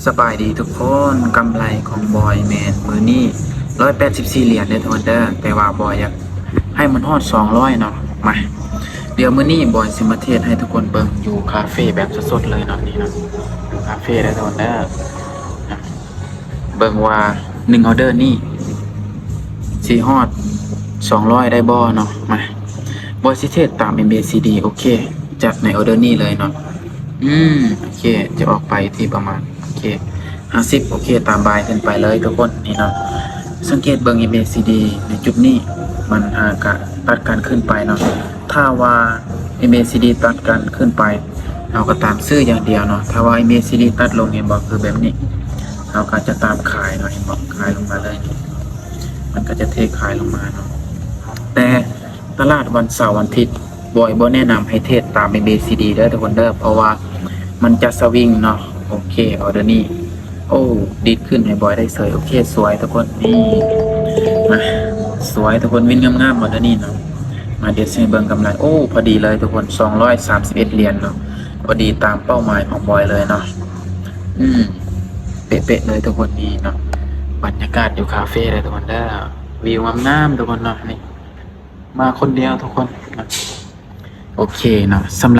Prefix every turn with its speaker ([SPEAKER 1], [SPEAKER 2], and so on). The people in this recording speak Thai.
[SPEAKER 1] สบายดีทุกคนกำไรของบอยแมนมือนี่184 เหรียญเด้อทุกคนเด้อแต่ว่าบอยอยากให้มันฮอด200เนาะมาเดี๋ยวมื้อนี้บอยสิมาเทศให้ทุกคนเบิ่งอยู่คาเฟ่แบบสดๆเลยเนาะนี่เนาะอยู่คาเฟ่เด้อทุกคนเด้อเบิ่งว่า1ออเดอร์นี่สิฮอด200ได้บ่เนาะมาบอยสิเทศตาม MACD โอเคจัดในออเดอร์นี้เลยเนาะโอเคจะออกไปที่ประมาณโอเค50โอเคตามบายขึ้นไปเลยทุกคนนี่เนาะสังเกตเบิ่ง MACD ในจุดนี้มันหากะตัดการขึ้นไปเนาะถ้าว่า MACD ตัดการขึ้นไปเราก็ตามซื้ออย่างเดียวเนาะถ้าว่า MACD ตัดลงเนี่ยบอกคือแบบนี้เราก็จะตามขายเนาะเห็นบอกขายลงมาเลยมันก็จะเทขายลงมาเนาะแต่ตลาดวันเสาร์วันอาทิตย์บอยบ่แนะนำให้เทรดตาม MACD เด้อทุกคนเด้อเพราะว่ามันจะสวิงเนาะโอเคออเดอร์นี้โอ้ดีดขึ้นให้บอยได้เสยโอเคสวยทุกคนนี่มาสวยทุกคนวิ่งงามๆออเดอร์นี้เนาะมาเดี๋ยวให้เบิ่งกำไรโอ้พอดีเลยทุกคน231 เหรียญเนาะพอดีตามเป้าหมายของบอยเลยเนาะเป๊ะๆเลยทุกคนนี่เนาะบรรยากาศอยู่คาเฟ่เลยทุกคนเด้อวิวงามๆทุกคนเนาะนี่มาคนเดียวทุกคนโอเคเนาะสำหรับ